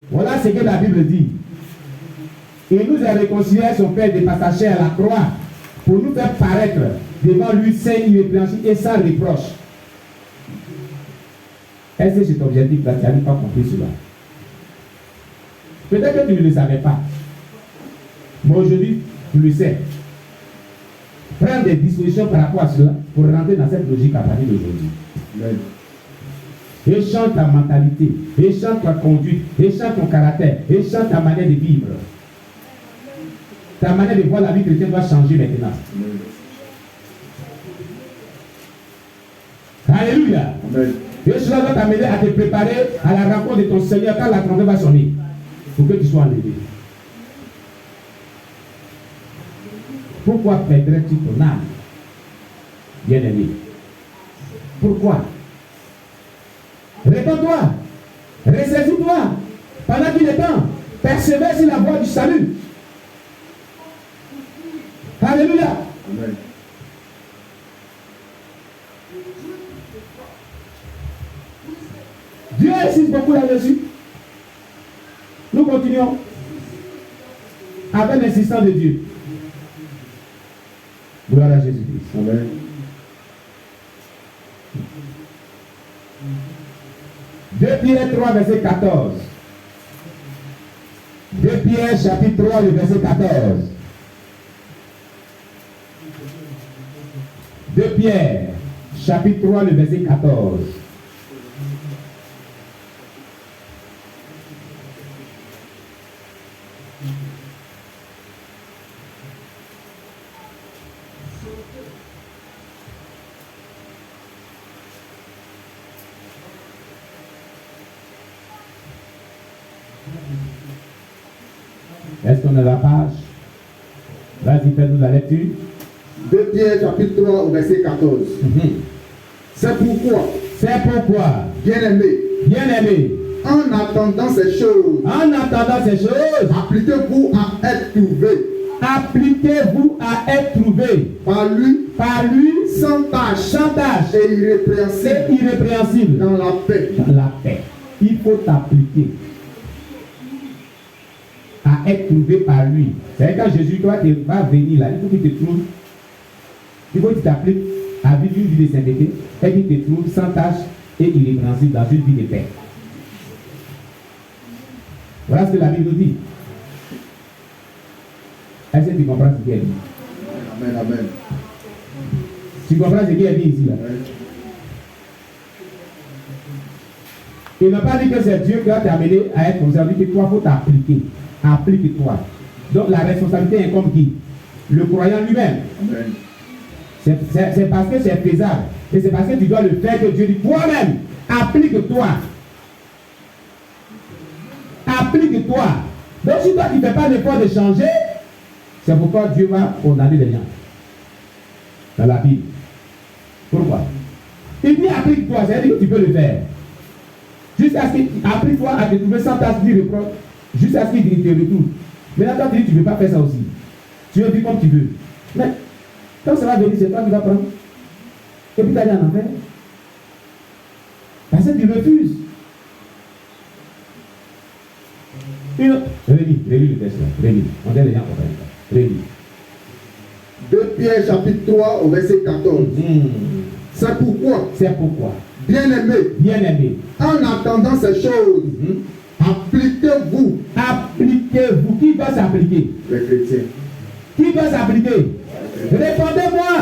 Voilà ce que la Bible dit. Il nous a réconcilié à son Père par sa chair à la croix pour nous faire paraître devant lui saint, irrépréhensible et sans reproche. Est-ce que cet objectif-là, tu n'as pas compris cela? Peut-être que tu ne le savais pas. Mais aujourd'hui, tu le sais. Prends des dispositions par rapport à cela pour rentrer dans cette logique à partir d'aujourd'hui. Échange ta mentalité, échange ta conduite, échange ton caractère, échange ta manière de vivre. Ta manière de voir la vie chrétienne doit changer maintenant. Alléluia. Et cela doit t'amener à te préparer à la rencontre de ton Seigneur quand la trompette va sonner. Pour que tu sois enlevé. Pourquoi perdrais-tu ton âme, bien-aimé? Pourquoi? Réponds-toi, ressaisis-toi, pendant qu'il est temps, persévère sur la voie du salut. Alléluia. Amen. Dieu insiste beaucoup là-dessus. Nous continuons avec l'insistance de Dieu. Gloire à Jésus-Christ. Amen. Pierre 3, verset 14. 2 Pierre, chapitre 3, le verset 14. 2 Pierre, chapitre 3, le verset 14. Est-ce qu'on a la page? Vas-y, fais-nous la lecture. 2 Pierre chapitre 3 au verset 14. C'est pourquoi, bien-aimé, en attendant ces choses, appliquez-vous à être trouvé par lui sans tâche et irrépréhensible dans la paix. Il faut t'appliquer à être trouvé par lui. C'est quand Jésus toi, va venir là, il faut qu'il te trouve. Il faut qu'il t'applique à vivre une vie de sainteté et qu'il te trouve sans tâche et irrépréhensible dans une vie de paix. Voilà ce que la Bible nous dit. Est-ce que tu comprends ce qu'il a dit? Amen, amen. Tu comprends ce qu'il a dit ici là? Il n'a pas dit que c'est Dieu qui va t'amener à être comme ça. Il dit que toi, il faut t'appliquer. Applique-toi. Donc la responsabilité incombe qui? Le croyant lui-même. C'est parce que c'est faisable. Et c'est parce que tu dois le faire que Dieu dit toi-même, applique-toi. Applique-toi. Donc si toi tu ne fais pas l'effort de changer, c'est pourquoi Dieu va condamner les gens. Dans la Bible. Pourquoi? Il dit applique-toi, c'est-à-dire que tu peux le faire. Jusqu'à ce qu'il applique-toi à te trouver sans tâche ni reproche. Jusqu'à ce qu'il te retourne. Maintenant, toi, tu dis que tu ne veux pas faire ça aussi. Tu veux vivre comme tu veux. Mais quand ça va venir, c'est toi qui vas prendre. Et puis tu aller en enfer. Parce que tu refuses. Relis le texte là. Relis. On dit les gens comprennent ça. Relis. 2 Pierre chapitre 3 au verset 14. C'est pourquoi. Bien-aimé. En attendant ces choses. Appliquez-vous. Qui doit s'appliquer? Les chrétiens. Qui doit s'appliquer? Répondez-moi.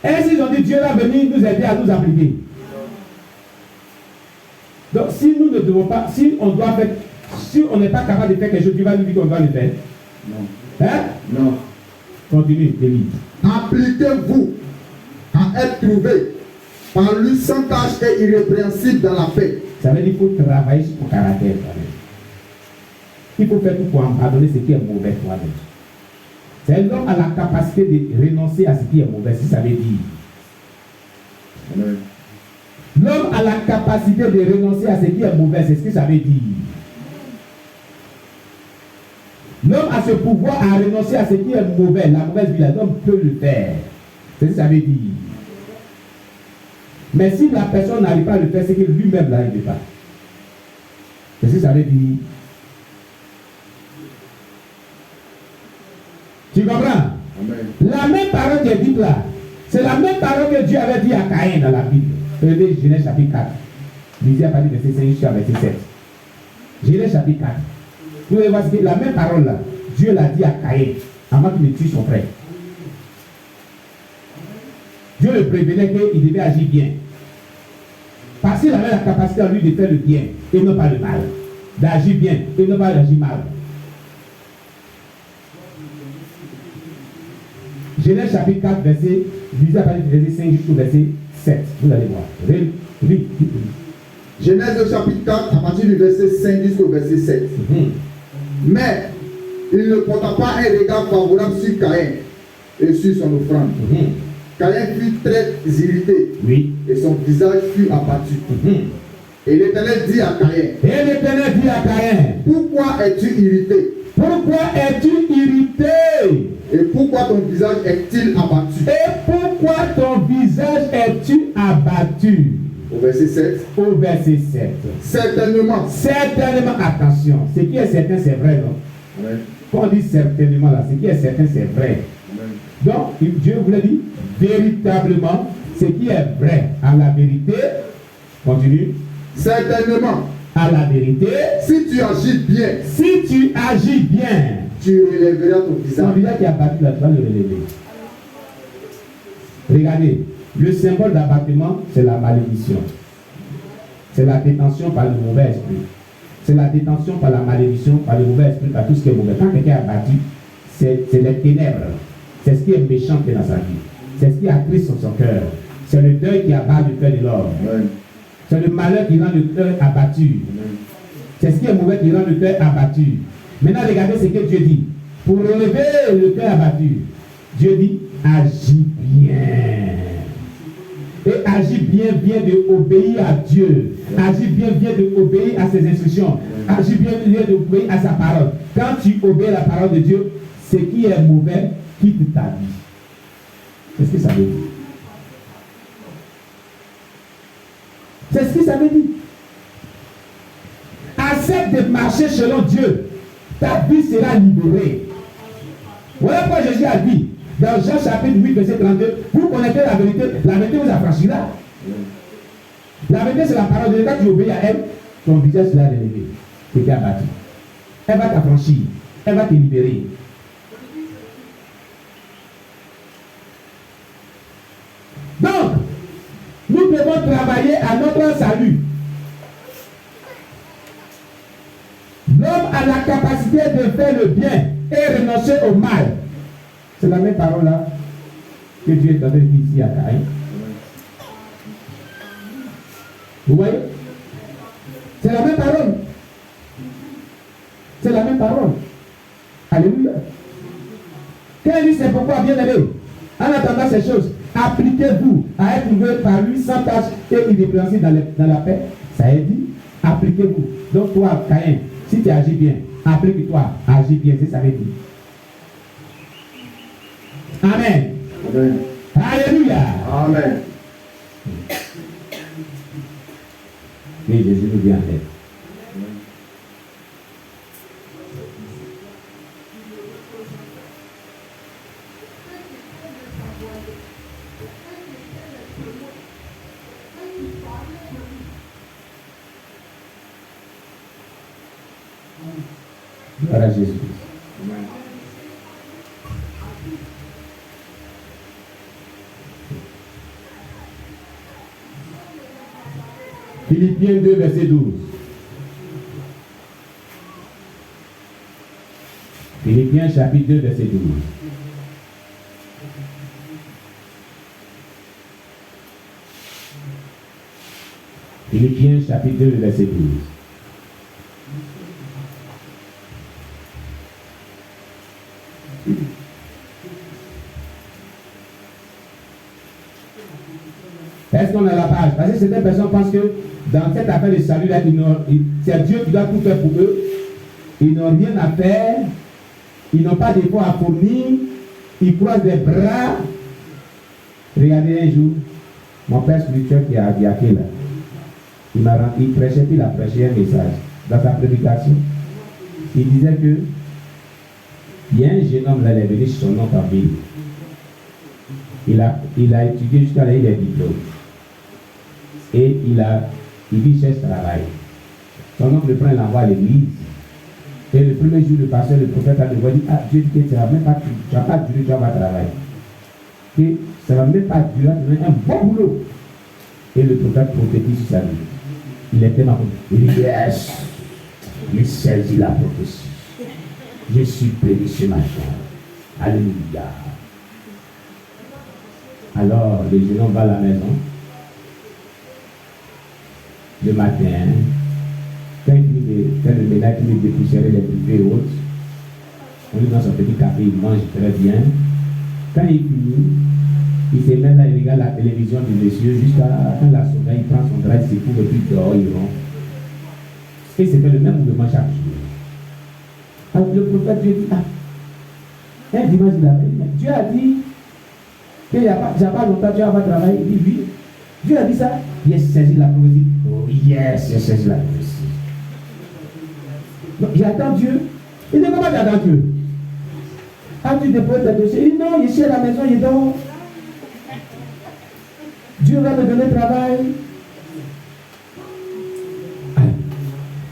Est-ce qu'ils ont dit Dieu va venir nous aider à nous appliquer? Donc si nous ne devons pas, si on n'est pas capable de faire quelque chose, Dieu va nous dire qu'on doit le faire. Non. Hein? Non. Continue, David. Appliquez-vous à être trouvé par lui sans tâche et irrépréhensible dans la paix. Ça veut dire qu'il faut travailler sur ton caractère. Il faut faire tout pour abandonner ce qui est mauvais toi-même. C'est l'homme à la capacité de renoncer à ce qui est mauvais, si ça veut dire. Amen. L'homme a la capacité de renoncer à ce qui est mauvais, c'est ce que ça veut dire. L'homme a ce pouvoir à renoncer à ce qui est mauvais, la mauvaise vie, l'homme peut le faire. C'est ce que ça veut dire. Mais si la personne n'arrive pas à le faire, c'est que lui-même n'arrive pas. Qu'est-ce que ça veut dire? Tu comprends? Amen. La même parole qui est dite là, c'est la même parole que Dieu avait dit à Caïn dans la Bible. Regardez Genèse chapitre 4. Lisez à partir de verset 5 jusqu'à verset 7. Genèse chapitre 4. Vous allez voir la même parole là. Dieu l'a dit à Caïn avant qu'il ne tue son frère. Dieu le prévenait qu'il devait agir bien. Parce qu'il avait la capacité en lui de faire le bien et non pas le mal. D'agir bien et non pas d'agir mal. Genèse chapitre 4, verset, lisez à partir du verset 5 jusqu'au verset 7. Vous allez voir. Oui. Genèse chapitre 4, à partir du verset 5 jusqu'au verset 7. Mais il ne porta pas un regard favorable sur Caïn et sur son offrande. Caïn fut très irrité, oui, et son visage fut abattu. Et l'Éternel dit à Caïn, pourquoi es-tu irrité? Pourquoi es-tu irrité? Et pourquoi ton visage est-il abattu? Et pourquoi ton visage est-tu abattu? Au verset 7. Au verset 7. Certainement. Certainement, attention. Ce qui est certain, c'est vrai, non? Amen. Quand on dit certainement là, ce qui est certain, c'est vrai. Amen. Donc, Dieu voulait dire véritablement, ce qui est vrai à la vérité. Continue. Certainement. À la vérité. Si tu agis bien. Si tu agis bien. Tu relèveras ton visage. Ton visage qui est abattu là, tu vas le relever. Regardez, le symbole d'abattement, c'est la malédiction. C'est la détention par le mauvais esprit. C'est la détention par la malédiction, par le mauvais esprit, par tout ce qui est mauvais. Quand quelqu'un est abattu, c'est les ténèbres. C'est ce qui est méchant qui est dans sa vie. C'est ce qui attriste son cœur. C'est le deuil qui abat le cœur de l'homme. C'est le malheur qui rend le cœur abattu. C'est ce qui est mauvais qui rend le cœur abattu. Maintenant, regardez ce que Dieu dit. Pour relever le cœur abattu, Dieu dit, agis bien. Et agis bien vient de obéir à Dieu. Agis bien vient de obéir à ses instructions. Agis bien vient de obéir à sa parole. Quand tu obéis à la parole de Dieu, ce qui est mauvais quitte ta vie. C'est ce que ça veut dire. C'est ce que ça veut dire. Accepte de marcher selon Dieu. Ta vie sera libérée. Voilà pourquoi Jésus a dit dans Jean chapitre 8, verset 32, vous connaissez la vérité vous affranchira. La vérité, c'est la parole de Dieu. Quand tu obéis à elle, ton visage sera relevé. Tu es abattu. Elle va t'affranchir. Elle va te libérer. Donc, nous devons travailler à notre salut. L'homme a la capacité de faire le bien et renoncer au mal. C'est la même parole là que Dieu est en train de dire ici à Caïn. Vous voyez? C'est la même parole. C'est la même parole. Alléluia. Quand il dit c'est pourquoi, bien aimé, en attendant ces choses, appliquez-vous à être trouvé par lui sans tâche et irrépréhensible dans la paix. Ça est dit, appliquez-vous. Donc toi, Caïn, si tu agis bien, applique-toi, agis bien, c'est ça veut dire. Amen. Amen. Alléluia. Amen. Et Jésus nous vient en aide. Gloire à Jésus. Philippiens 2, verset 12. Philippiens chapitre 2, verset 12. Philippiens chapitre 2, verset 12. Est-ce qu'on a la page? Parce que certaines personnes pensent que dans cette affaire de salut là, c'est Dieu qui doit tout faire pour eux. Ils n'ont rien à faire. Ils n'ont pas d'effort à fournir. Ils croisent les bras. Regardez un jour, mon père spirituel qui a Diaké là, il prêchait, puis il a prêché un message. dans sa prédication, il disait que il y a un jeune homme là, il est venu sur son nom en ville. Il a étudié jusqu'à là, il est diplôme. Et il dit cherche travail. Son homme le prend et l'envoie à l'église. Et le premier jour, le pasteur, le prophète a dit, ah, Dieu dit que tu n'as pas duré, tu vas travailler. Et ça ne va même pas durer, tu vas un bon boulot. Et le prophète prophétise sur sa vie. Il était marrant. Il dit, yes, il saisit la prophétie. Je suis béni ce matin. Alléluia. Alors, le jeune homme va à la maison. Le matin, quand il fait le ménage, il dépoussiérer les buffets et autres, on lui donne son petit café, il mange très bien. Quand il finit, il se met là, il regarde la télévision du monsieur jusqu'à quand la soirée, il prend son drap, il se couvre et puis il dort, il rentre. Et c'est fait le même mouvement chaque jour. Alors le prophète Dieu dit, un dimanche il a fait, Dieu a dit qu'il n'y a pas longtemps tu vas travailler. Il dit oui. Dieu a dit ça. Il a saisi la prophétie. Oh yes, il a saisi la prophétie. Donc j'attends Dieu. Il dit comment j'attends Dieu? Ah, tu déposes ta dossier. Il dit non, il est à la maison, il dort. Dieu va me donner travail.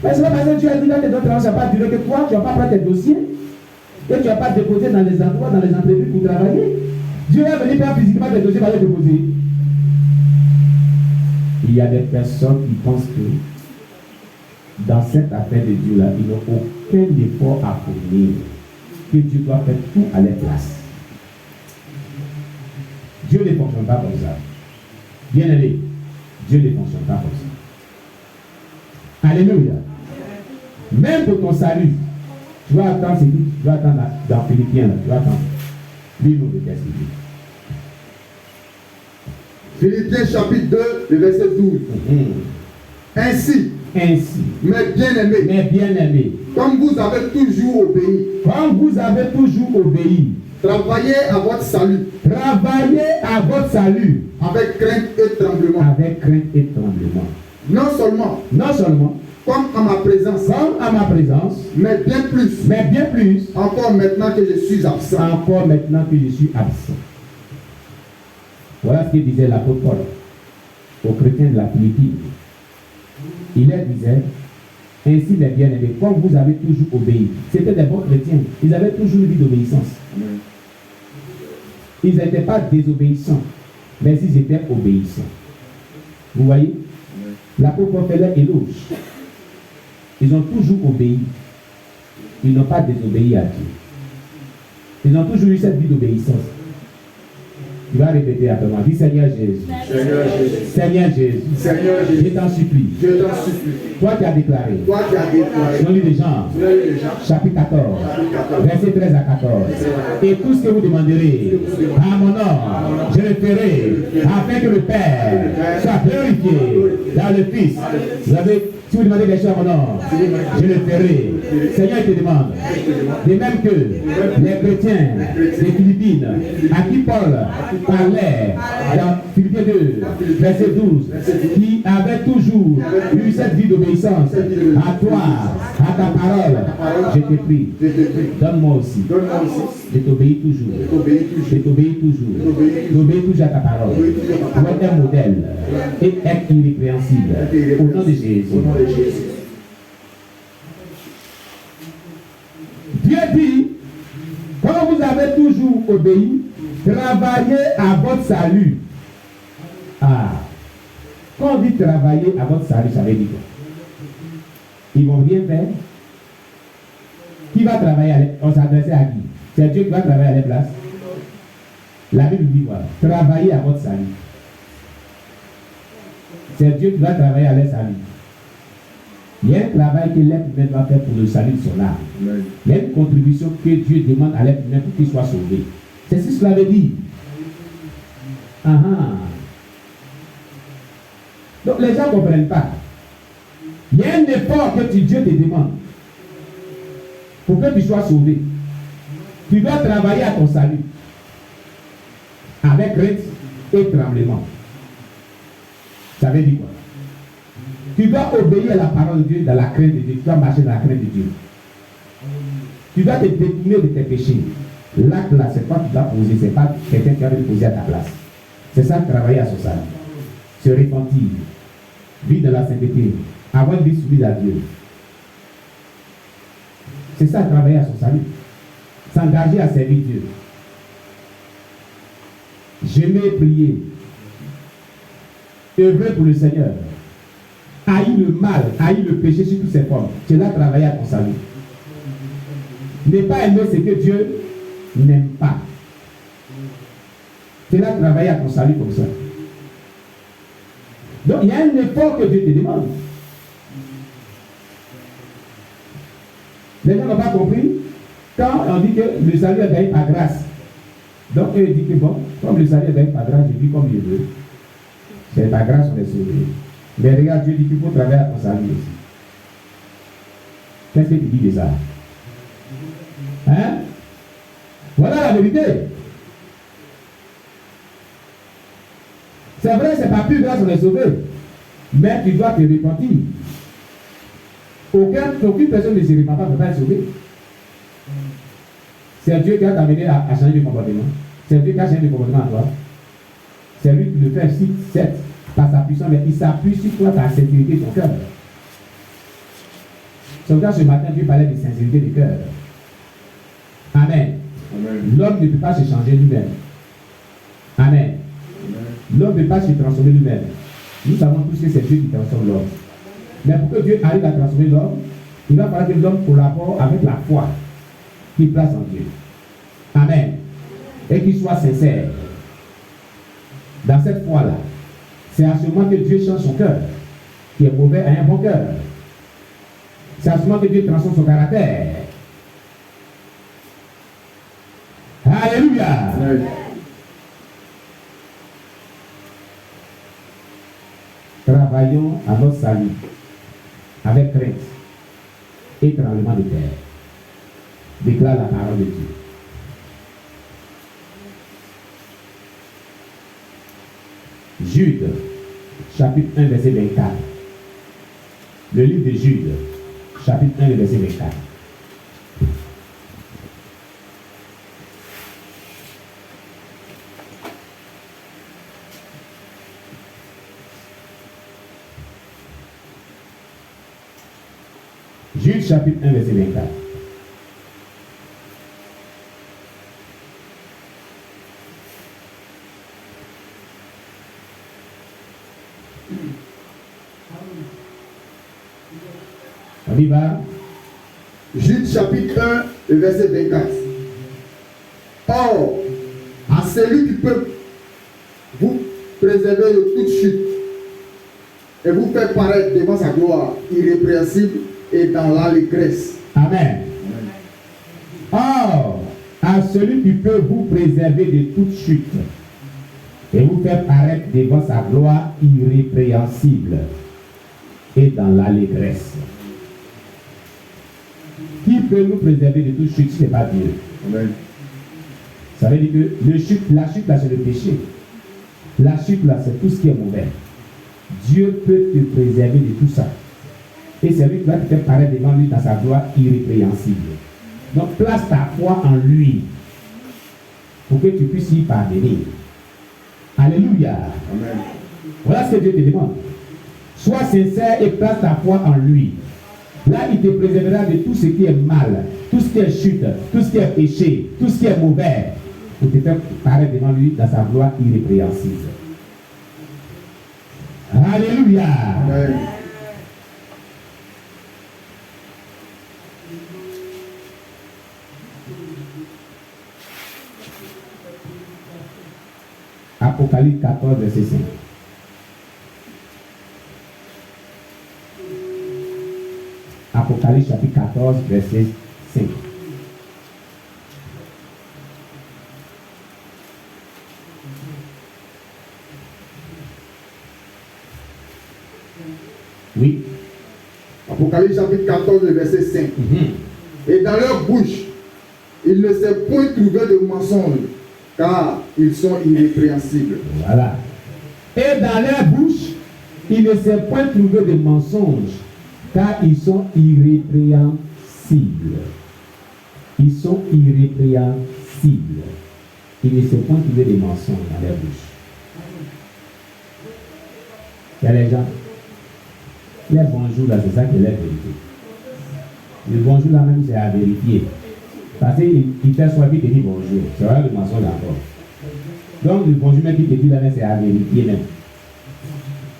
Mais c'est pas parce que Dieu a dit là que ton travail, ça va pas durer que toi, tu ne vas pas prendre tes dossiers et tu ne vas pas déposer dans les endroits, dans les entreprises pour travailler. Dieu va venir faire physiquement tes dossiers, va les déposer. Il y a des personnes qui pensent que dans cette affaire de Dieu là, ils n'ont aucun effort à fournir, que Dieu doit faire tout à leur place. Dieu ne fonctionne pas comme ça. Bien aimé, Dieu ne fonctionne pas comme ça. Alléluia. Même pour ton salut, tu vas attendre, tu vas attendre dans Philippiens, tu vas attendre. Lis-nous le texte. Philippiens chapitre 2, le verset 12. Ainsi, mes bien-aimés, comme vous avez toujours obéi, travaillez à votre salut. Avec crainte et tremblement. Non seulement, comme à ma présence, mais bien plus, encore maintenant que je suis absent. Voilà ce que disait l'apôtre Paul aux chrétiens de la Philippine. Il leur disait, ainsi mes bien-aimés, comme vous avez toujours obéi. C'était des bons chrétiens. Ils avaient toujours une vie d'obéissance. Ils n'étaient pas désobéissants, mais ils étaient obéissants. Vous voyez? L'apôtre Paul fait leur éloge. Ils ont toujours obéi. Ils n'ont pas désobéi à Dieu. Ils ont toujours eu cette vie d'obéissance. Tu vas répéter après moi. Dis Seigneur Jésus. Seigneur Jésus. Je t'en supplie. Toi qui as déclaré. Dans le livre de Jean, chapitre 14, verset 13 à 14. Et tout ce que vous demanderez à mon nom, je le ferai, afin que le Père soit glorifié dans le Fils. Si vous demandez quelque chose à mon nom, je le ferai. Seigneur, il te demande. De même que les chrétiens des Philippines, à qui Paul parlait dans Philippiens 2, verset 12, qui avaient toujours eu cette vie d'obéissance à toi, à ta parole, je te prie, donne-moi aussi. Je t'obéis toujours. Je t'obéis toujours à ta parole. Tu es un modèle et être irrépréhensible. Au nom de Jésus. Dieu dit, quand vous avez toujours obéi, travaillez à votre salut. Quand on dit travailler à votre salut, ça veut dire quoi? Ils vont rien faire. Qui va travailler on s'adresse à qui? C'est Dieu qui va travailler à leur place. La Bible dit voilà, travailler à votre salut. C'est Dieu qui va travailler à leur salut. Il y a un travail que l'être humain doit faire pour le salut de son âme. Il y a une contribution que Dieu demande à l'être humain pour qu'il soit sauvé. C'est ce que cela veut dire. Donc les gens ne comprennent pas. Il y a un effort que Dieu te demande pour que tu sois sauvé. Tu dois travailler à ton salut avec crainte et tremblement. Ça veut dire quoi? Tu dois obéir à la parole de Dieu dans la crainte de Dieu. Tu dois marcher dans la crainte de Dieu. Tu dois te détourner de tes péchés. L'acte là, c'est pas tu dois poser, c'est pas quelqu'un qui va te poser à ta place. C'est ça, travailler à son salut. Se repentir, vivre dans la sainteté, avoir une vie soumise à Dieu. C'est ça, travailler à son salut. S'engager à servir Dieu. J'aimais prier. Œuvrer pour le Seigneur. Haïr le mal, haïr le péché sous toutes ses formes. C'est là travailler à ton salut. Ne pas aimer ce que Dieu n'aime pas. C'est là travailler à ton salut comme ça. Donc il y a un effort que Dieu te demande. Les gens n'ont pas compris. Quand on dit que le salut est gagné par grâce, donc eux disent que bon, comme le salut est gagné par grâce, je vis comme je veux. C'est par grâce qu'on est sauvé. Mais regarde, Dieu dit qu'il faut travailler à ton salut aussi. Qu'est-ce que tu dis de ça? Hein? Voilà la vérité. C'est vrai, c'est pas plus grâce qu'on est sauvé. Mais tu dois te repentir. Aucune personne ne se repent pas ne peut pas être sauvée. C'est Dieu qui a t'amené à changer de comportement. C'est Dieu qui a changé de comportement à toi. C'est lui qui le fait, certes, par sa puissance, mais il s'appuie sur toi, ta sincérité de ton cœur. C'est pour ce matin, Dieu parlait de sincérité du cœur. Amen. L'homme ne peut pas se changer lui-même. Amen. L'homme ne peut pas se transformer lui-même. Nous savons tous que c'est Dieu qui transforme l'homme. Mais pour que Dieu arrive à transformer l'homme, il va falloir que l'homme collabore avec la foi qu'il place en Dieu. Amen. Et qu'il soit sincère. Dans cette foi-là, c'est à ce moment que Dieu change son cœur, qui est mauvais à un bon cœur. C'est à ce moment que Dieu transforme son caractère. Alléluia. Oui. Travaillons à notre salut avec crainte et tremblement de terre. Déclare la parole de Dieu. Jude, chapitre 1, verset 24. Le livre de Jude, chapitre 1, verset 24. Jude, chapitre 1, verset 24. On y va. Jude chapitre 1, le verset 24. Or, à celui qui peut vous préserver de toute chute et vous faire paraître devant sa gloire irrépréhensible et dans l'allégresse. Amen. Or, à celui qui peut vous préserver de toute chute et vous faire paraître devant sa gloire irrépréhensible et dans l'allégresse. Qui peut nous préserver de toute chute si ce n'est pas Dieu? Amen. Ça veut dire que la chute là, c'est le péché. La chute là, c'est tout ce qui est mauvais. Dieu peut te préserver de tout ça. Et c'est lui qui va te faire paraître devant lui dans sa gloire irrépréhensible. Donc place ta foi en lui pour que tu puisses y parvenir. Alléluia. Amen. Voilà ce que Dieu te demande. Sois sincère et place ta foi en lui. Là, il te préservera de tout ce qui est mal, tout ce qui est chute, tout ce qui est péché, tout ce qui est mauvais, pour te faire paraître devant lui dans sa gloire irrépréhensible. Alléluia. Amen. Apocalypse 14, verset 5. Apocalypse chapitre 14, verset 5. Oui. Apocalypse chapitre 14, verset 5. Et dans leur bouche, il ne s'est point trouvé de mensonge, car ils sont irrépréhensibles. Voilà. Et dans leur bouche, Il ne s'est point trouvé de mensonges, car ils sont irrépréhensibles. Ils sont irrépréhensibles. Il ne s'est point trouvé de mensonges dans leur bouche. Il y a les gens, les bonjours là, c'est ça qui est la vérité. Le bonjour là même, c'est à vérifier. Parce qu'il fait soit qu'il te dit bonjour, c'est vrai le mensonge encore. Donc le bonjour même qu'il te dit là, c'est à vérifier même.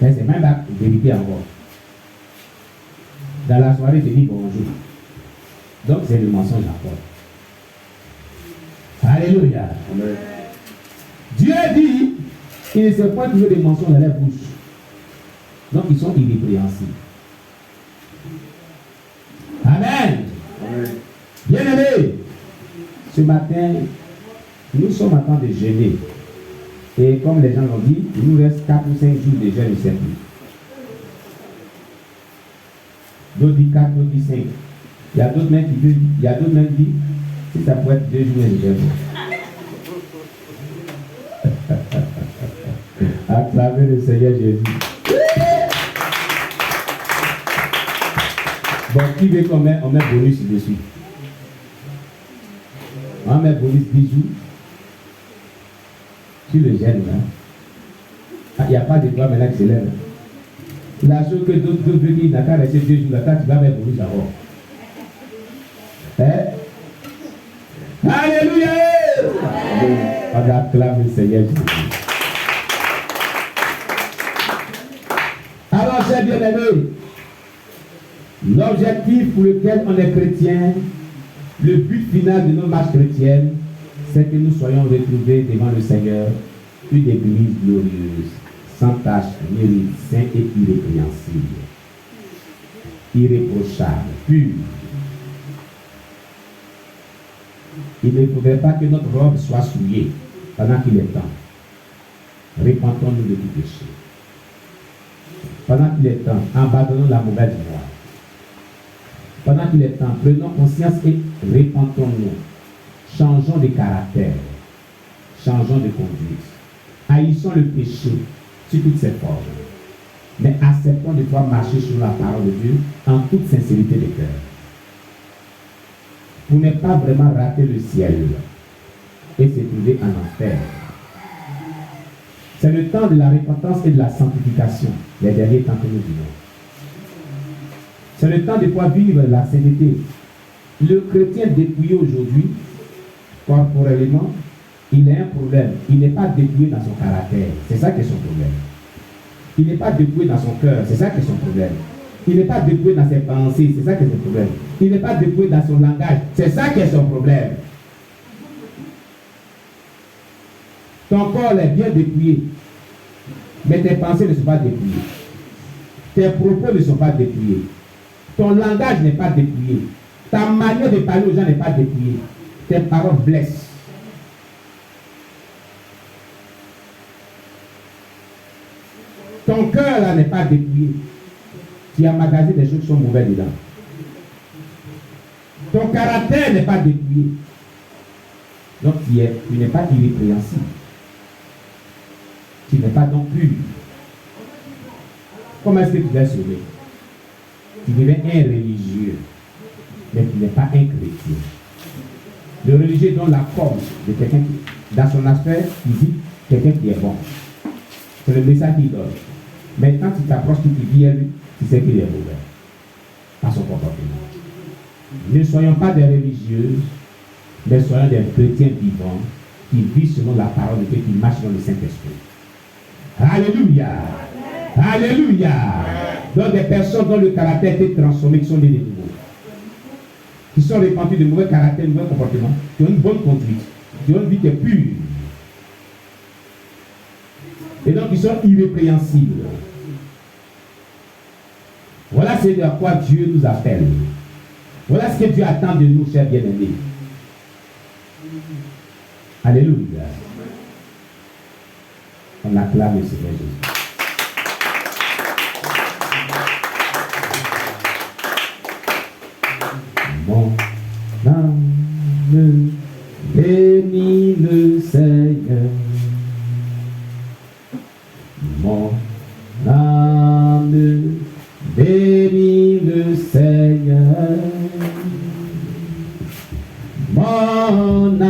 Mais c'est même à vérifier encore. Dans la soirée, il te dit bonjour. Donc c'est le mensonge encore. Alléluia. Amen. Dieu dit, il ne s'est pas trouvé des mensonges dans leur bouche. Donc ils sont irrépréhensibles. Amen. Amen. Bien-aimés, ce matin, nous sommes en train de jeûner. Et comme les gens l'ont dit, il nous reste 4 ou 5 jours de jeûne, je ne sais plus. D'autres disent 4, d'autres disent 5. Il y a d'autres même qui disent, si ça peut être 2 jours de jeûne. Acclamez le Seigneur Jésus. Bon, qui veut qu'on met bonus dessus? On met bonus 10 jours. Tu le gênes là. Il n'y a pas de toi maintenant qui se lève. La chose que d'autres veulent dire, il n'a qu'à rester 2 jours là, tu vas mettre bonus d'abord. Hein? Alléluia! On acclame le Seigneur Jésus. Alors, chers bien-aimés, l'objectif pour lequel on est chrétien, le but final de nos marches chrétiennes, c'est que nous soyons retrouvés devant le Seigneur, une église glorieuse, sans tache, mérite, saint et irrépréhensible, irréprochable, pure. Il ne faudrait pas que notre robe soit souillée pendant qu'il est temps. Repentons-nous de tout péché. Pendant qu'il est temps, abandonnons la mauvaise voie. Pendant qu'il est temps, prenons conscience et repentons-nous. Changeons de caractère. Changeons de conduite. Haïssons le péché sous toutes ses formes. Mais acceptons de pouvoir marcher sur la parole de Dieu en toute sincérité de cœur. Pour ne pas vraiment rater le ciel et se trouver en enfer. C'est le temps de la repentance et de la sanctification, les derniers temps que nous vivons. C'est le temps de pouvoir vivre la sainteté. Le chrétien dépouillé aujourd'hui, corporellement, il a un problème. Il n'est pas dépouillé dans son caractère. C'est ça qui est son problème. Il n'est pas dépouillé dans son cœur. C'est ça qui est son problème. Il n'est pas dépouillé dans ses pensées. C'est ça qui est son problème. Il n'est pas dépouillé dans son langage. C'est ça qui est son problème. Ton corps est bien dépouillé. Mais tes pensées ne sont pas dépouillées. Tes propos ne sont pas dépouillés. Ton langage n'est pas dépouillé. Ta manière de parler aux gens n'est pas dépouillée. Tes paroles blessent. Ton cœur là n'est pas dépouillé. Tu as magasiné des choses qui sont mauvaises dedans. Ton caractère n'est pas dépouillé. Donc tu n'es pas irrépréhensible. Tu n'es pas donc pur. Comment est-ce que tu vas sauver? Tu deviens un religieux, mais tu n'es pas un chrétien. Le religieux donne la forme de quelqu'un qui, dans son aspect physique, quelqu'un qui est bon. C'est le message qu'il donne. Mais quand tu t'approches, tu te dis à lui, tu sais qu'il est mauvais. Par son comportement. Ne soyons pas des religieuses, mais soyons des chrétiens vivants qui vivent selon la parole de Dieu, qui marchent dans le Saint-Esprit. Alléluia! Alléluia! Donc des personnes dont le caractère a été transformé, qui sont nés de nouveau. Qui sont repentis de mauvais caractère, de mauvais comportement, qui ont une bonne conduite, qui ont une vie qui est pure. Et donc ils sont irrépréhensibles. Voilà ce à quoi Dieu nous appelle. Voilà ce que Dieu attend de nous, chers bien-aimés. Alléluia. On acclame le Seigneur Jésus. Mon âme bénit le Seigneur. Mon âme mon